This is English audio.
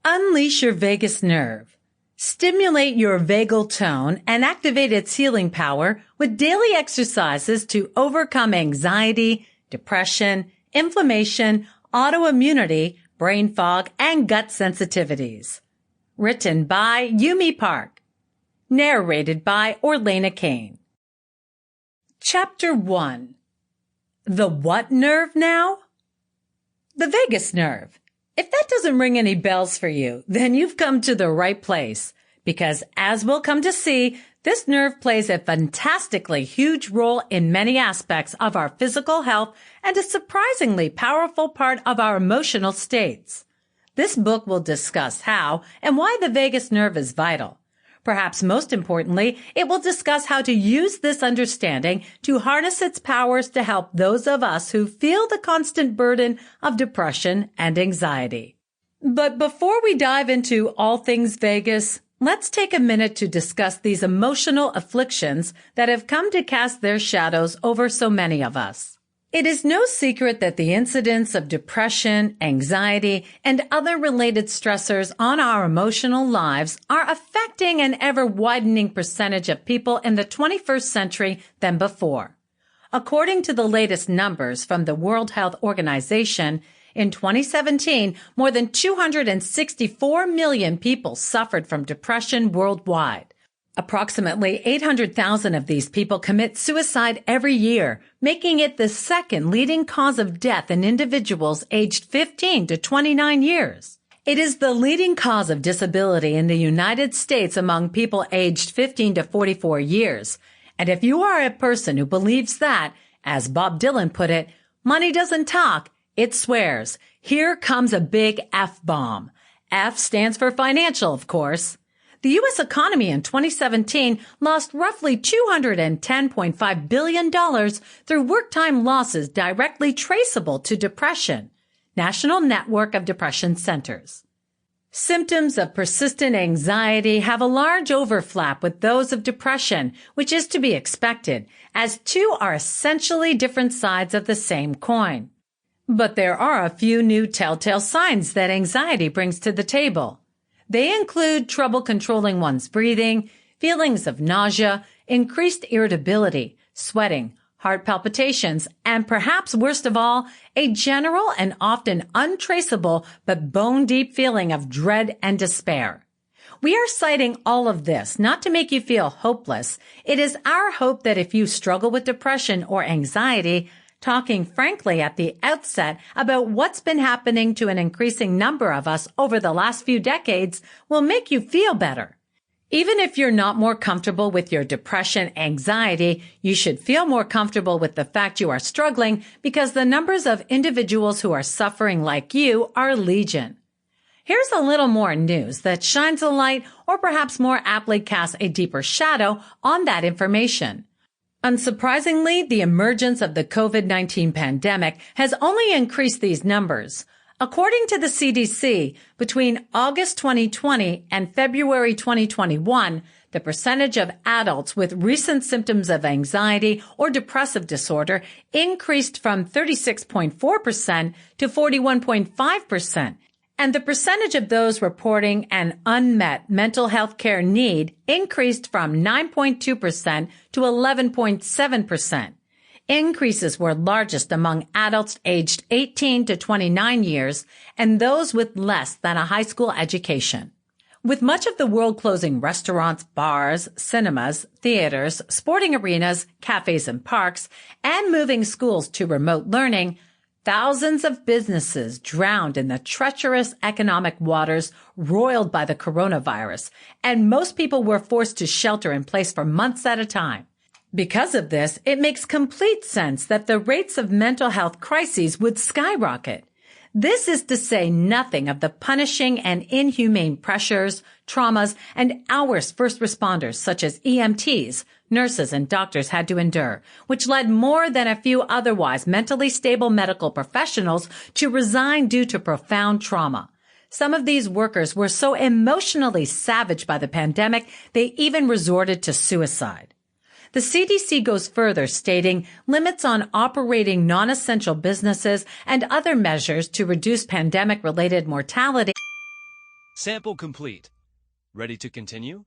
Unleash your vagus nerve. Stimulate your vagal tone and activate its healing power with daily exercises to overcome anxiety, depression, inflammation, autoimmunity, brain fog, and gut sensitivities. Written by Yumi Park. Narrated by Orlena Cain. Chapter 1. The what nerve now? The vagus nerve. If that doesn't ring any bells for you, then you've come to the right place, because as we'll come to see, this nerve plays a fantastically huge role in many aspects of our physical health and a surprisingly powerful part of our emotional states. This book will discuss how and why the vagus nerve is vital. Perhaps most importantly, it will discuss how to use this understanding to harness its powers to help those of us who feel the constant burden of depression and anxiety. But before we dive into all things vagus, let's take a minute to discuss these emotional afflictions that have come to cast their shadows over so many of us. It is no secret that the incidence of depression, anxiety, and other related stressors on our emotional lives are affecting an ever-widening percentage of people in the 21st century than before. According to the latest numbers from the World Health Organization, in 2017, more than 264 million people suffered from depression worldwide. Approximately 800,000 of these people commit suicide every year, making it the second leading cause of death in individuals aged 15 to 29 years. It is the leading cause of disability in the United States among people aged 15 to 44 years. And if you are a person who believes that, as Bob Dylan put it, money doesn't talk, it swears. Here comes a big F-bomb. F stands for financial, of course. The U.S. economy in 2017 lost roughly $210.5 billion through work time losses directly traceable to depression. National Network of Depression Centers. Symptoms of persistent anxiety have a large overlap with those of depression, which is to be expected, as two are essentially different sides of the same coin. But there are a few new telltale signs that anxiety brings to the table. They include trouble controlling one's breathing, feelings of nausea, increased irritability, sweating, heart palpitations, and perhaps worst of all, a general and often untraceable but bone-deep feeling of dread and despair. We are citing all of this not to make you feel hopeless. It is our hope that if you struggle with depression or anxiety, talking frankly at the outset about what's been happening to an increasing number of us over the last few decades will make you feel better. Even if you're not more comfortable with your depression, anxiety, you should feel more comfortable with the fact you are struggling because the numbers of individuals who are suffering like you are legion. Here's a little more news that shines a light or perhaps more aptly casts a deeper shadow on that information. Unsurprisingly, the emergence of the COVID-19 pandemic has only increased these numbers. According to the CDC, between August 2020 and February 2021, the percentage of adults with recent symptoms of anxiety or depressive disorder increased from 36.4% to 41.5%. And the percentage of those reporting an unmet mental health care need increased from 9.2% to 11.7%. Increases were largest among adults aged 18 to 29 years and those with less than a high school education. With much of the world closing restaurants, bars, cinemas, theaters, sporting arenas, cafes, and parks, and moving schools to remote learning, thousands of businesses drowned in the treacherous economic waters roiled by the coronavirus, and most people were forced to shelter in place for months at a time. Because of this, it makes complete sense that the rates of mental health crises would skyrocket. This is to say nothing of the punishing and inhumane pressures, traumas, and hours first responders such as EMTs, nurses, and doctors had to endure, which led more than a few otherwise mentally stable medical professionals to resign due to profound trauma. Some of these workers were so emotionally savaged by the pandemic, they even resorted to suicide. The CDC goes further, stating limits on operating non-essential businesses and other measures to reduce pandemic-related mortality. Sample complete. Ready to continue?